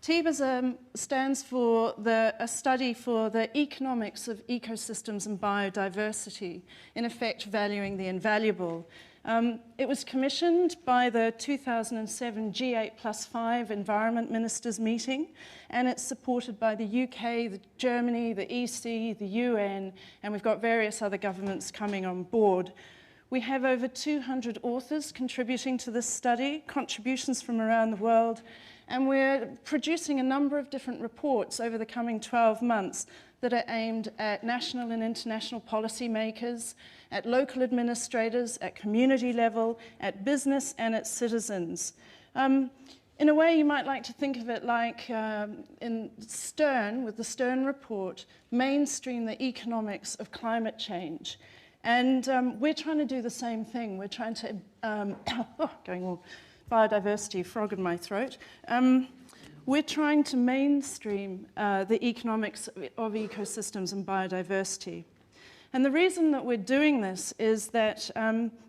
TEEB stands for a study for the economics of ecosystems and biodiversity, in effect valuing the invaluable. It was commissioned by the 2007 G8+5 Environment Ministers meeting, and it's supported by the UK, Germany, the EC, the UN, and we've got various other governments coming on board. We have over 200 authors contributing to this study, contributions from around the world, and we're producing a number of different reports over the coming 12 months that are aimed at national and international policymakers, at local administrators, at community level, at business and at citizens. In a way, you might like to think of it like in Stern, with the Stern report, mainstream the economics of climate change. And we're trying to do the same thing. We're trying to, going all biodiversity, frog in my throat. We're trying to mainstream the economics of ecosystems and biodiversity. And the reason that we're doing this is that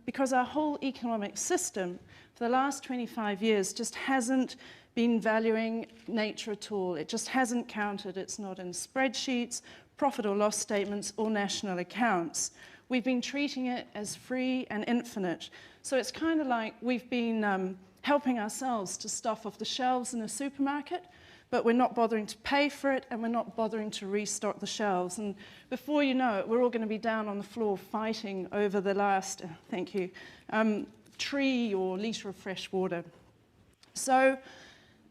because our whole economic system for the last 25 years just hasn't been valuing nature at all. It just hasn't counted. It's not in spreadsheets, profit or loss statements, or national accounts. We've been treating it as free and infinite. So it's kind of like we've been helping ourselves to stuff off the shelves in a supermarket, but we're not bothering to pay for it, and we're not bothering to restock the shelves. And before you know it, we're all going to be down on the floor fighting over the last, thank you, tree or litre of fresh water. So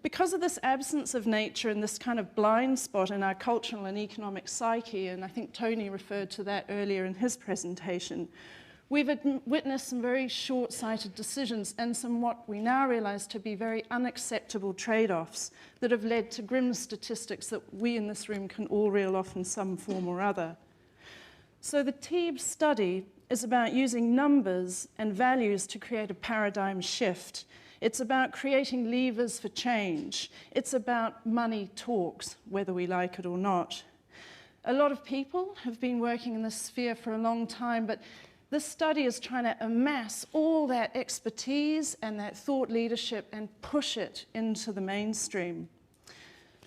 because of this absence of nature and this kind of blind spot in our cultural and economic psyche, and I think Tony referred to that earlier in his presentation, we've witnessed some very short-sighted decisions and some what we now realize to be very unacceptable trade-offs that have led to grim statistics that we in this room can all reel off in some form or other. So the TEEB study is about using numbers and values to create a paradigm shift. It's about creating levers for change. It's about money talks, whether we like it or not. A lot of people have been working in this sphere for a long time, but this study is trying to amass all that expertise and that thought leadership and push it into the mainstream.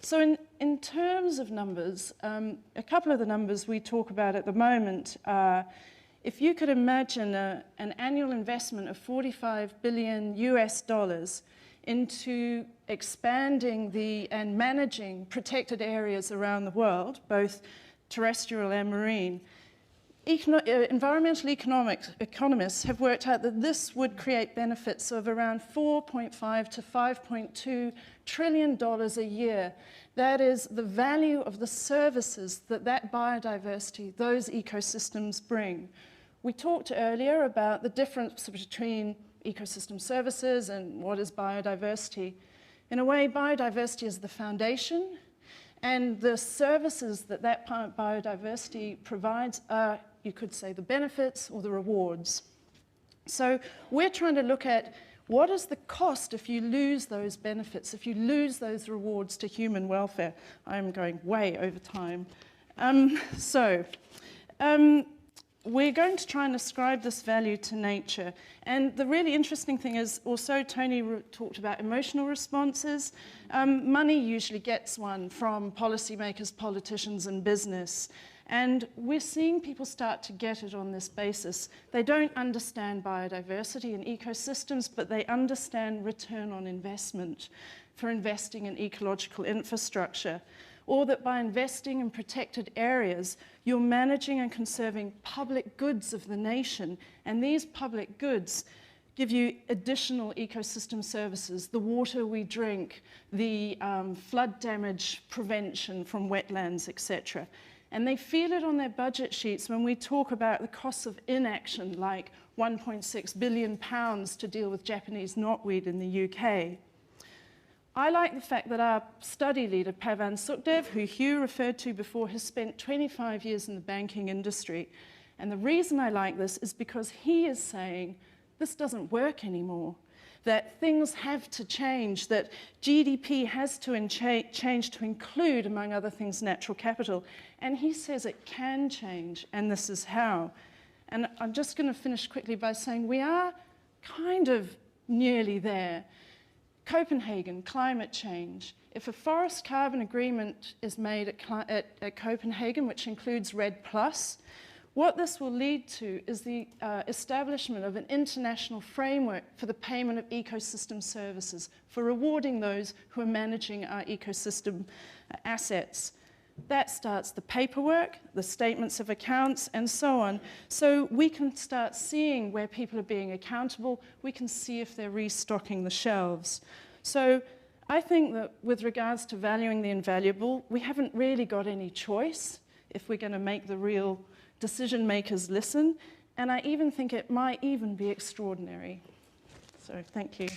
So in terms of numbers, a couple of the numbers we talk about at the moment are, if you could imagine an annual investment of $45 billion US into expanding and managing protected areas around the world, both terrestrial and marine, environmental economists have worked out that this would create benefits of around $4.5 to $5.2 trillion a year. That is the value of the services that biodiversity, those ecosystems bring. We talked earlier about the difference between ecosystem services and what is biodiversity. In a way, biodiversity is the foundation, and the services that biodiversity provides are, you could say, the benefits or the rewards. So we're trying to look at what is the cost if you lose those benefits, if you lose those rewards to human welfare. I'm going way over time. We're going to try and ascribe this value to nature. And the really interesting thing is also Tony talked about emotional responses. Money usually gets one from policymakers, politicians, and business. And we're seeing people start to get it on this basis. They don't understand biodiversity and ecosystems, but they understand return on investment for investing in ecological infrastructure, or that by investing in protected areas, you're managing and conserving public goods of the nation. And these public goods give you additional ecosystem services, the water we drink, the flood damage prevention from wetlands, etc. And they feel it on their budget sheets when we talk about the costs of inaction, like £1.6 billion to deal with Japanese knotweed in the UK. I like the fact that our study leader, Pavan Sukhdev, who Hugh referred to before, has spent 25 years in the banking industry. And the reason I like this is because he is saying this doesn't work anymore, that things have to change, that GDP has to change to include, among other things, natural capital. And he says it can change, and this is how. And I'm just going to finish quickly by saying we are kind of nearly there. Copenhagen, climate change. If a forest carbon agreement is made at Copenhagen, which includes REDD+, what this will lead to is the establishment of an international framework for the payment of ecosystem services, for rewarding those who are managing our ecosystem assets. That starts the paperwork, the statements of accounts, and so on. So we can start seeing where people are being accountable. We can see if they're restocking the shelves. So I think that with regards to valuing the invaluable, we haven't really got any choice if we're going to make the real decision makers listen. And I even think it might even be extraordinary. So thank you.